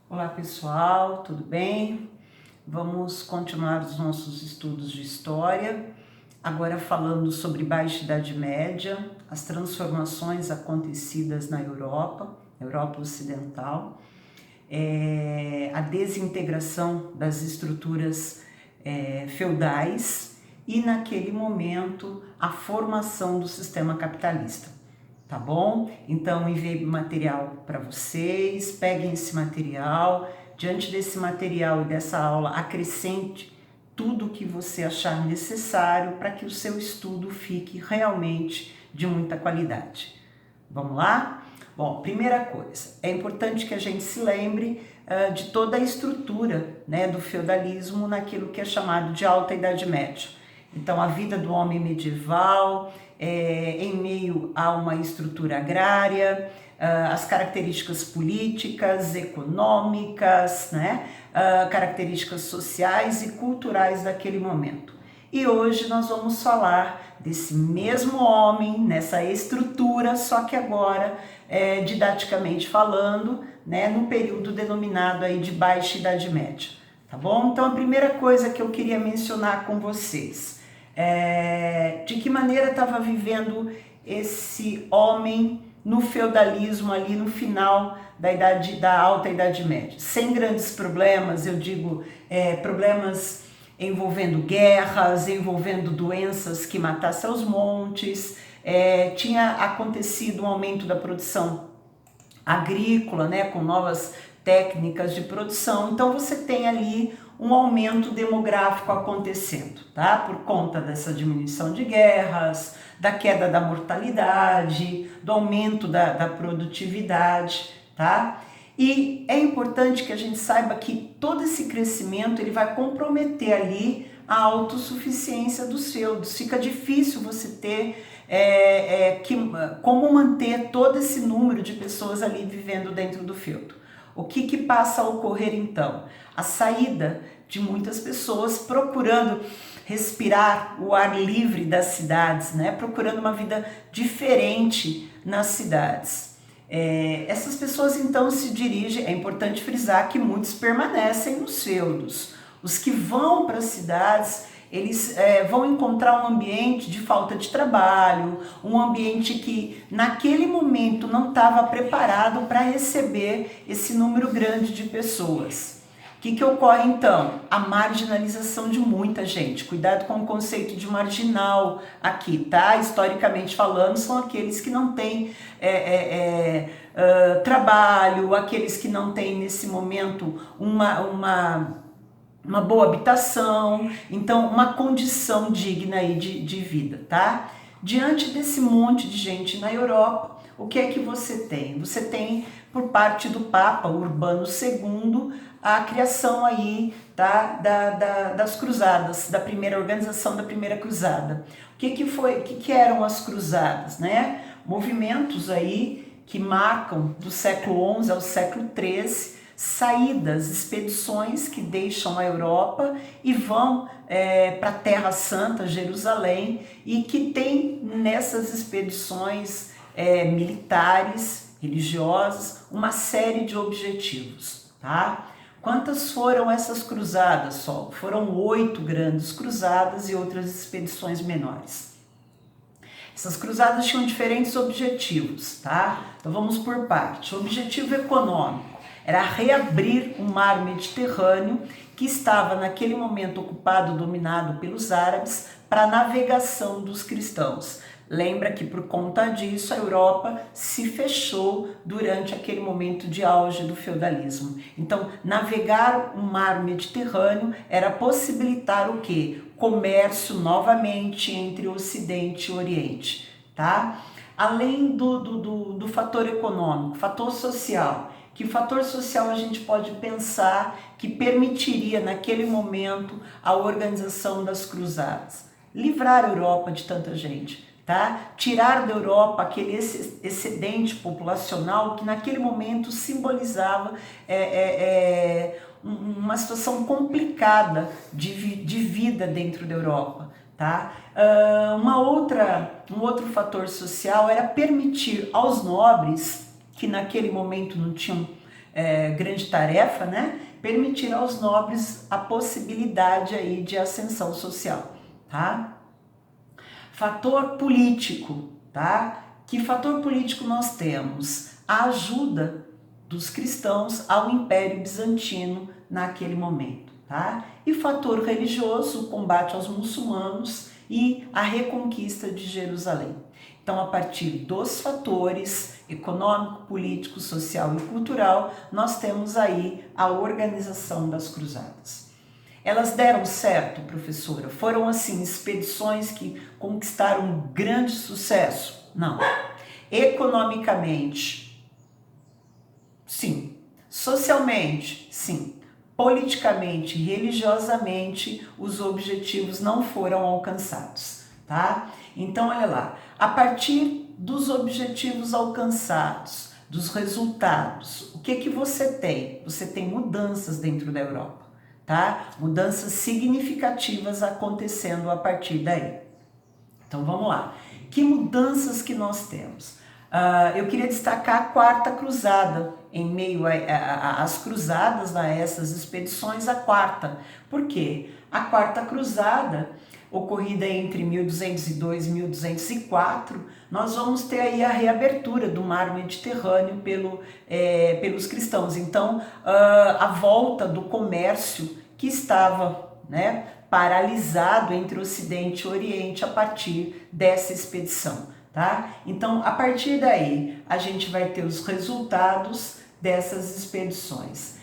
Olá pessoal, tudo bem? Vamos continuar os nossos estudos de história, agora falando sobre Baixa Idade Média, as transformações acontecidas na Europa Ocidental, a desintegração das estruturas feudais e, naquele momento, a formação do sistema capitalista. Tá bom? Então enviei material para vocês, peguem esse material, diante desse material e dessa aula acrescente tudo o que você achar necessário para que o seu estudo fique realmente de muita qualidade. Vamos lá? Bom, primeira coisa, é importante que a gente se lembre de toda a estrutura, né, do feudalismo naquilo que é chamado de Alta Idade Média. Então, a vida do homem medieval, em meio a uma estrutura agrária, as características políticas, econômicas, né, características sociais e culturais daquele momento. E hoje nós vamos falar desse mesmo homem, nessa estrutura, só que agora, didaticamente falando, né, num período denominado aí de Baixa Idade Média. Tá bom? Então a primeira coisa que eu queria mencionar com vocês de que maneira estava vivendo esse homem no feudalismo ali no final da Alta Idade Média. Sem grandes problemas, eu digo problemas envolvendo guerras, envolvendo doenças que matassem aos montes, tinha acontecido um aumento da produção agrícola, né, com novas técnicas de produção. Então você tem ali um aumento demográfico acontecendo, tá? Por conta dessa diminuição de guerras, da queda da mortalidade, do aumento da produtividade, tá? E é importante que a gente saiba que todo esse crescimento ele vai comprometer ali a autossuficiência dos feudos. Fica difícil você ter como manter todo esse número de pessoas ali vivendo dentro do feudo. O que passa a ocorrer então? A saída de muitas pessoas procurando respirar o ar livre das cidades, né? Procurando uma vida diferente nas cidades. Essas pessoas então se dirigem, é importante frisar que muitos permanecem nos feudos. Os que vão para as cidades, eles vão encontrar um ambiente de falta de trabalho, um ambiente que naquele momento não estava preparado para receber esse número grande de pessoas. O que ocorre então? A marginalização de muita gente. Cuidado com o conceito de marginal aqui, tá? Historicamente falando, são aqueles que não têm trabalho, aqueles que não têm nesse momento uma boa habitação, então uma condição digna aí de vida, tá? Diante desse monte de gente na Europa, o que é que você tem? Você tem, por parte do Papa Urbano II, a criação aí das cruzadas, da primeira organização da primeira cruzada. O que eram as cruzadas, né? Movimentos aí que marcam do século XI ao século XIII, saídas, expedições que deixam a Europa e vão para a Terra Santa, Jerusalém, e que tem nessas expedições militares, religiosas, uma série de objetivos, tá? Quantas foram essas cruzadas só? Foram 8 grandes cruzadas e outras expedições menores. Essas cruzadas tinham diferentes objetivos, tá? Então vamos por parte. O objetivo econômico era reabrir o mar Mediterrâneo, que estava naquele momento ocupado, dominado pelos árabes, para a navegação dos cristãos. Lembra que por conta disso a Europa se fechou durante aquele momento de auge do feudalismo. Então, navegar o mar Mediterrâneo era possibilitar o quê? Comércio novamente entre o Ocidente e o Oriente, tá? Além do fator econômico, fator social. Que fator social a gente pode pensar que permitiria naquele momento a organização das cruzadas? Livrar a Europa de tanta gente, tá? Tirar da Europa aquele excedente populacional que naquele momento simbolizava uma situação complicada de vida dentro da Europa. Tá? Um outro fator social era permitir aos nobres, que naquele momento não tinham grande tarefa, né? Permitir aos nobres a possibilidade aí de ascensão social, tá? Fator político, tá? Que fator político nós temos? A ajuda dos cristãos ao Império Bizantino naquele momento, tá? E fator religioso, o combate aos muçulmanos e a reconquista de Jerusalém. Então, a partir dos fatores econômico, político, social e cultural, nós temos aí a organização das cruzadas. Elas deram certo, professora? Foram, assim, expedições que conquistaram um grande sucesso? Não. Economicamente, sim. Socialmente, sim. Politicamente, religiosamente, os objetivos não foram alcançados, tá? Então, olha lá, a partir dos objetivos alcançados, dos resultados, o que você tem? Você tem mudanças dentro da Europa, tá? Mudanças significativas acontecendo a partir daí. Então, vamos lá. Que mudanças que nós temos? Eu queria destacar a Quarta Cruzada, em meio às cruzadas, a essas expedições, a quarta. Por quê? A Quarta Cruzada, ocorrida entre 1202 e 1204, nós vamos ter aí a reabertura do mar Mediterrâneo pelos cristãos. Então, a volta do comércio que estava, né, paralisado entre Ocidente e Oriente a partir dessa expedição. Tá? Então, a partir daí, a gente vai ter os resultados dessas expedições.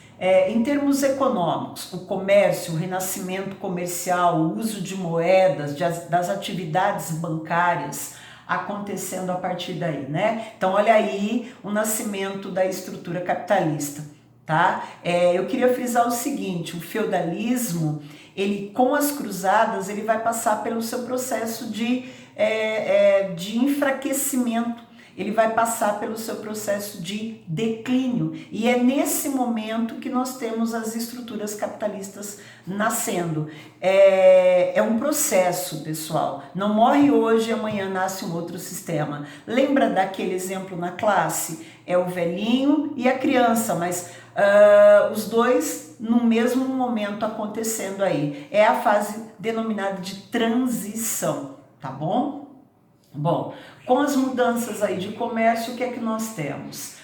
Em termos econômicos, o comércio, o renascimento comercial, o uso de moedas, das atividades bancárias acontecendo a partir daí, né? Então, olha aí o nascimento da estrutura capitalista, tá? Eu queria frisar o seguinte, o feudalismo, ele, com as cruzadas, ele vai passar pelo seu processo de enfraquecimento, ele vai passar pelo seu processo de declínio, e é nesse momento que nós temos as estruturas capitalistas nascendo. É um processo, pessoal, não morre hoje e amanhã nasce um outro sistema. Lembra daquele exemplo na classe? É o velhinho e a criança, mas os dois no mesmo momento acontecendo aí. É a fase denominada de transição. Tá bom? Bom, com as mudanças aí de comércio, o que é que nós temos?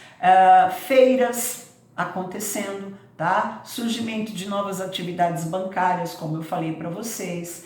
Feiras acontecendo, tá? Surgimento de novas atividades bancárias, como eu falei para vocês.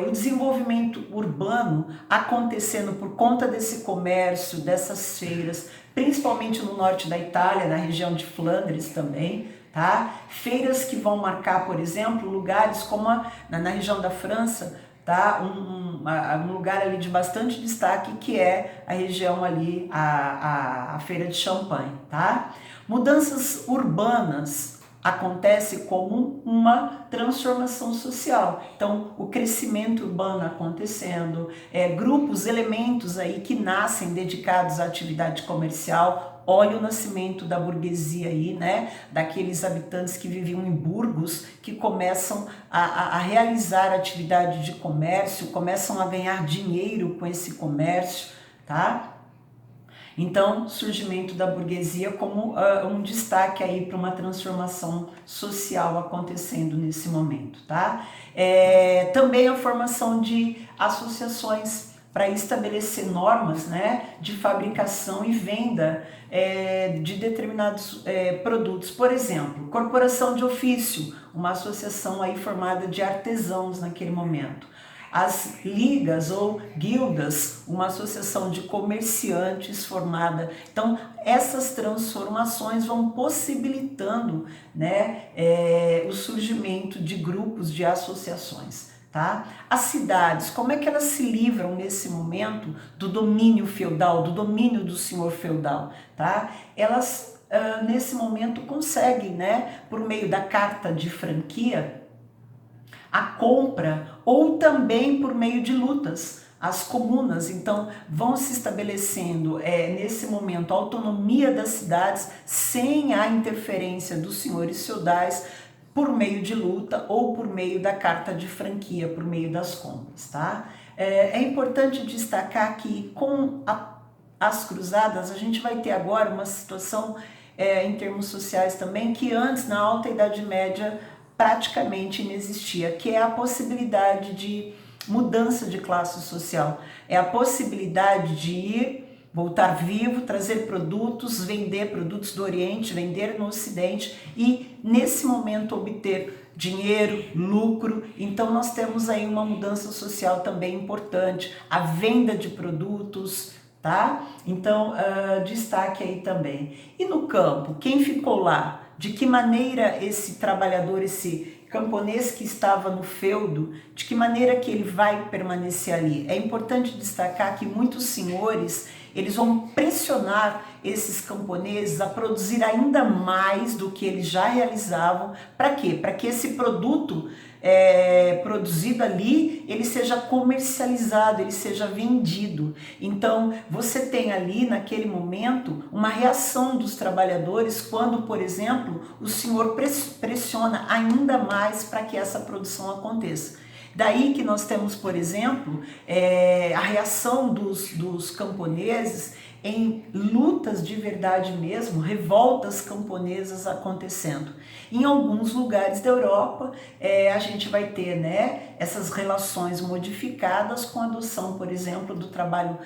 O desenvolvimento urbano acontecendo por conta desse comércio, dessas feiras, principalmente no norte da Itália, na região de Flandres também, tá? Feiras que vão marcar, por exemplo, lugares como na região da França, tá? Um lugar ali de bastante destaque, que é a região ali, a Feira de Champagne, tá? Mudanças urbanas acontece como uma transformação social. Então, o crescimento urbano acontecendo, grupos, elementos aí que nascem dedicados à atividade comercial. Olha o nascimento da burguesia aí, né? Daqueles habitantes que viviam em burgos, que começam a realizar atividade de comércio, começam a ganhar dinheiro com esse comércio, tá? Então, surgimento da burguesia como um destaque aí para uma transformação social acontecendo nesse momento, tá? Também a formação de associações para estabelecer normas, né, de fabricação e venda de determinados produtos. Por exemplo, corporação de ofício, uma associação aí formada de artesãos naquele momento. As ligas ou guildas, uma associação de comerciantes formada. Então, essas transformações vão possibilitando, né, o surgimento de grupos, de associações. Tá? As cidades, como é que elas se livram nesse momento do domínio feudal, do domínio do senhor feudal? Tá? Elas, nesse momento, conseguem, né, por meio da carta de franquia, a compra, ou também por meio de lutas, as comunas. Então vão se estabelecendo nesse momento a autonomia das cidades sem a interferência dos senhores feudais, por meio de luta ou por meio da carta de franquia, por meio das compras, tá? É importante destacar que com as cruzadas a gente vai ter agora uma situação em termos sociais também, que antes, na Alta Idade Média, praticamente inexistia, que é a possibilidade de mudança de classe social, é a possibilidade de ir, voltar vivo, trazer produtos, vender produtos do Oriente, vender no Ocidente e nesse momento obter dinheiro, lucro. Então nós temos aí uma mudança social também importante, a venda de produtos, tá? Então destaque aí também. E no campo, quem ficou lá? De que maneira esse trabalhador, esse camponês que estava no feudo, de que maneira que ele vai permanecer ali? É importante destacar que muitos senhores, eles vão pressionar esses camponeses a produzir ainda mais do que eles já realizavam. Para quê? Para que esse produto produzido ali, ele seja comercializado, ele seja vendido. Então, você tem ali, naquele momento, uma reação dos trabalhadores quando, por exemplo, o senhor pressiona ainda mais para que essa produção aconteça. Daí que nós temos, por exemplo, a reação dos camponeses em lutas de verdade mesmo, revoltas camponesas acontecendo. Em alguns lugares da Europa, a gente vai ter, né, essas relações modificadas com a adoção, por exemplo, do trabalho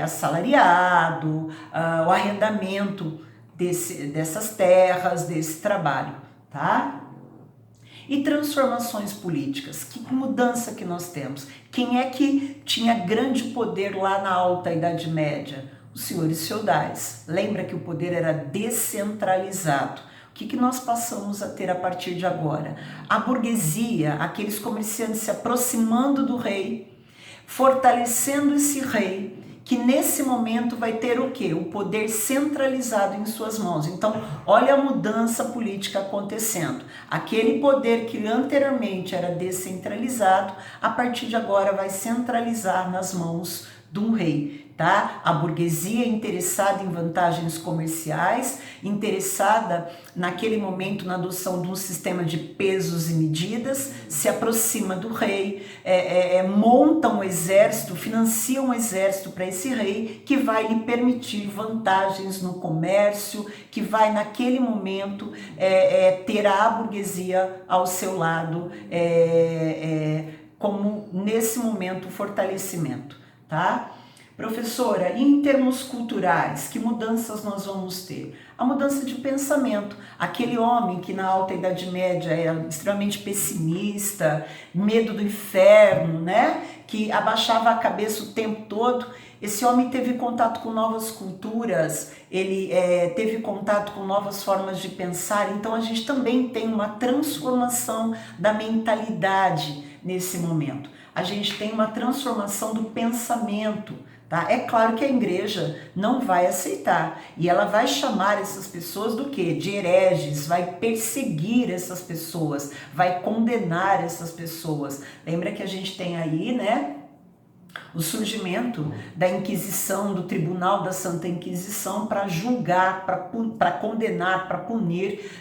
assalariado, o arrendamento dessas terras, desse trabalho, tá? E transformações políticas, que mudança que nós temos? Quem é que tinha grande poder lá na Alta Idade Média? Os senhores feudais. Lembra que o poder era descentralizado. O que nós passamos a ter a partir de agora? A burguesia, aqueles comerciantes se aproximando do rei, fortalecendo esse rei, que nesse momento vai ter o quê? O poder centralizado em suas mãos. Então, olha a mudança política acontecendo. Aquele poder que anteriormente era descentralizado, a partir de agora vai centralizar nas mãos de um rei, tá? A burguesia interessada em vantagens comerciais, interessada naquele momento na adoção de um sistema de pesos e medidas, se aproxima do rei, monta um exército, financia um exército para esse rei que vai lhe permitir vantagens no comércio, que vai naquele momento ter a burguesia ao seu lado como nesse momento fortalecimento. Tá? Professora, e em termos culturais, que mudanças nós vamos ter? A mudança de pensamento. Aquele homem que na Alta Idade Média era extremamente pessimista, medo do inferno, né? Que abaixava a cabeça o tempo todo, esse homem teve contato com novas culturas, ele teve contato com novas formas de pensar, então a gente também tem uma transformação da mentalidade nesse momento. A gente tem uma transformação do pensamento, tá? É claro que a igreja não vai aceitar e ela vai chamar essas pessoas do quê? De hereges, vai perseguir essas pessoas, vai condenar essas pessoas. Lembra que a gente tem aí, né, o surgimento da Inquisição, do Tribunal da Santa Inquisição para julgar, para condenar, para punir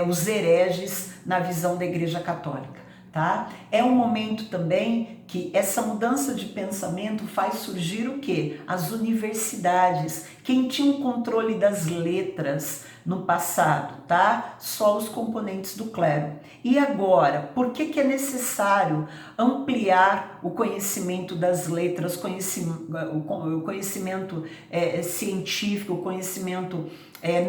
os hereges na visão da Igreja Católica. Tá? É um momento também que essa mudança de pensamento faz surgir o quê? As universidades. Quem tinha o controle das letras no passado, tá? Só os componentes do clero. E agora, por que é necessário ampliar o conhecimento das letras, o conhecimento científico, o conhecimento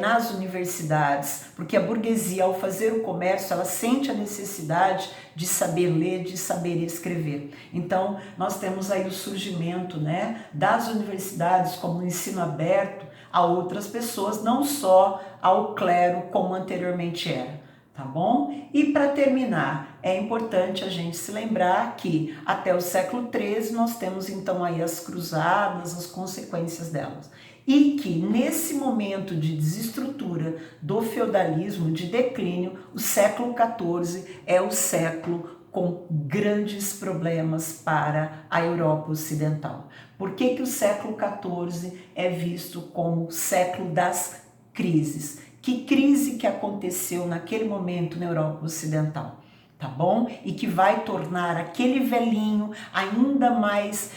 nas universidades? Porque a burguesia, ao fazer o comércio, ela sente a necessidade de saber ler, de saber escrever. Então, nós temos aí o surgimento, né, das universidades como ensino aberto a outras pessoas, não só ao clero como anteriormente era, tá bom? E para terminar, é importante a gente se lembrar que até o século XIII nós temos então aí as cruzadas, as consequências delas. E que nesse momento de desestrutura do feudalismo, de declínio, o século XIV é o século com grandes problemas para a Europa Ocidental. Por que o século XIV é visto como o século das crises? Que crise que aconteceu naquele momento na Europa Ocidental, tá bom? E que vai tornar aquele velhinho ainda mais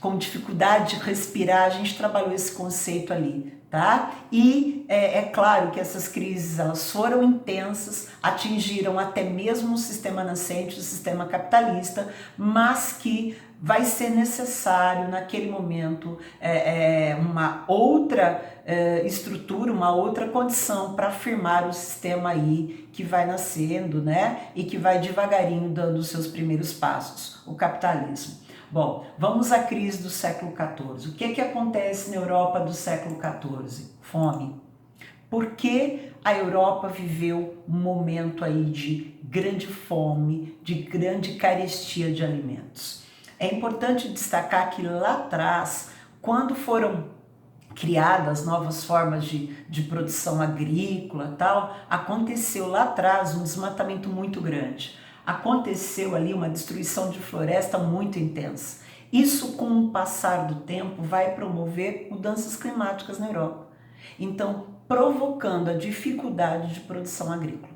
com dificuldade de respirar. A gente trabalhou esse conceito ali. tá? E é claro que essas crises elas foram intensas, atingiram até mesmo o sistema nascente, o sistema capitalista, mas que vai ser necessário naquele momento uma outra estrutura, uma outra condição para firmar o sistema aí que vai nascendo, né? E que vai devagarinho dando os seus primeiros passos, o capitalismo. Bom, vamos à crise do século XIV. O que acontece na Europa do século XIV? Fome. Por que a Europa viveu um momento aí de grande fome, de grande carestia de alimentos? É importante destacar que lá atrás, quando foram criadas novas formas de produção agrícola tal, aconteceu lá atrás um desmatamento muito grande. Aconteceu ali uma destruição de floresta muito intensa. Isso, com o passar do tempo, vai promover mudanças climáticas na Europa. Então, provocando a dificuldade de produção agrícola.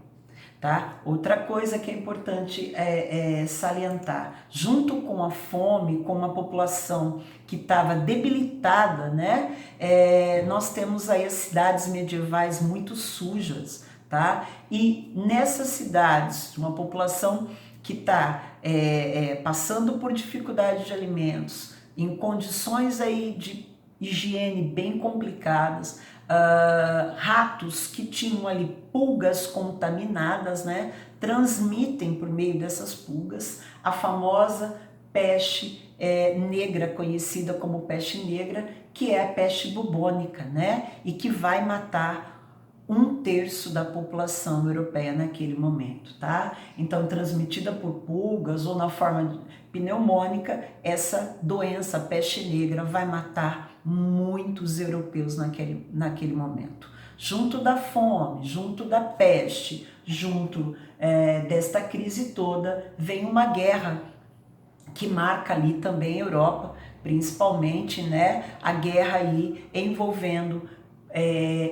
Tá? Outra coisa que é importante salientar, junto com a fome, com uma população que estava debilitada, né? Nós temos aí as cidades medievais muito sujas, tá? E nessas cidades, uma população que está passando por dificuldade de alimentos, em condições aí de higiene bem complicadas, ratos que tinham ali pulgas contaminadas, né, transmitem por meio dessas pulgas a famosa peste negra, conhecida como peste negra, que é a peste bubônica, né, e que vai matar 1/3 da população europeia naquele momento, tá? Então, transmitida por pulgas ou na forma pneumônica, essa doença, a peste negra, vai matar muitos europeus naquele momento. Junto da fome, junto da peste, junto desta crise toda, vem uma guerra que marca ali também a Europa, principalmente, né, a guerra aí envolvendo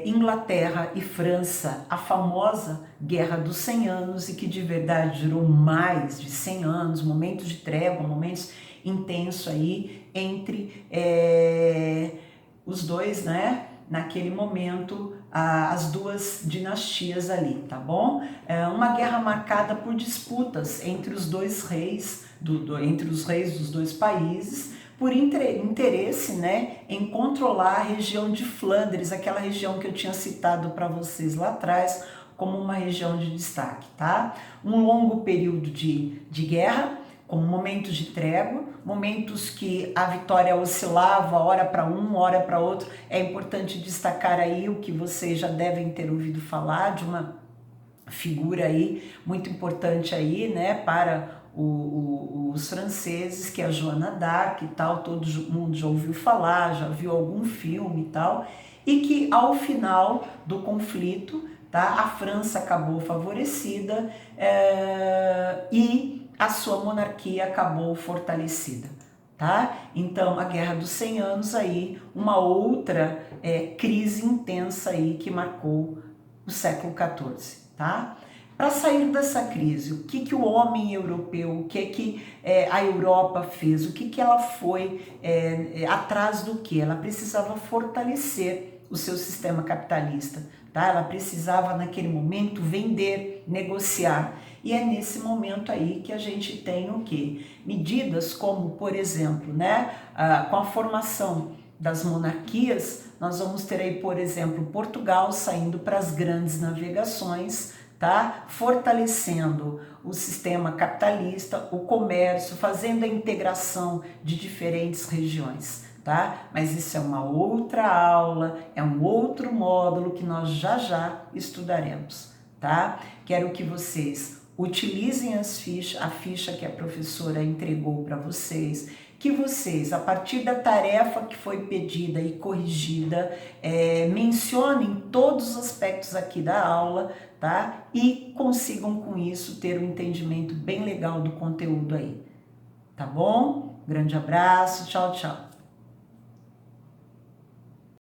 Inglaterra e França, a famosa Guerra dos 100 Anos, e que de verdade durou mais de 100 anos, momentos de trégua, momentos intensos aí entre os dois, né? Naquele momento, as duas dinastias ali, tá bom? Uma guerra marcada por disputas entre os dois reis, entre os reis dos dois países, por interesse, né, em controlar a região de Flandres, aquela região que eu tinha citado para vocês lá atrás como uma região de destaque, tá? Um longo período de guerra, com momentos de trégua, momentos que a vitória oscilava, hora para um, hora para outro. É importante destacar aí o que vocês já devem ter ouvido falar de uma figura aí muito importante aí, né, para os franceses, que é a Joana d'Arc e tal, todo mundo já ouviu falar, já viu algum filme e tal, e que ao final do conflito, tá, a França acabou favorecida e a sua monarquia acabou fortalecida. Tá? Então, a Guerra dos 100 Anos aí, uma outra crise intensa aí que marcou o século XIV, tá? Para sair dessa crise, o que o homem europeu, o que a Europa fez, o que ela foi atrás do que? Ela precisava fortalecer o seu sistema capitalista, tá? Ela precisava naquele momento vender, negociar. E é nesse momento aí que a gente tem o quê? Medidas como, por exemplo, né, com a formação das monarquias, nós vamos ter aí, por exemplo, Portugal saindo para as grandes navegações, tá? Fortalecendo o sistema capitalista, o comércio, fazendo a integração de diferentes regiões, tá? Mas isso é uma outra aula, é um outro módulo que nós já estudaremos, tá? Quero que vocês utilizem a ficha que a professora entregou para vocês, que vocês, a partir da tarefa que foi pedida e corrigida, mencionem todos os aspectos aqui da aula, tá? E consigam com isso ter um entendimento bem legal do conteúdo aí, tá bom? Grande abraço, tchau, tchau.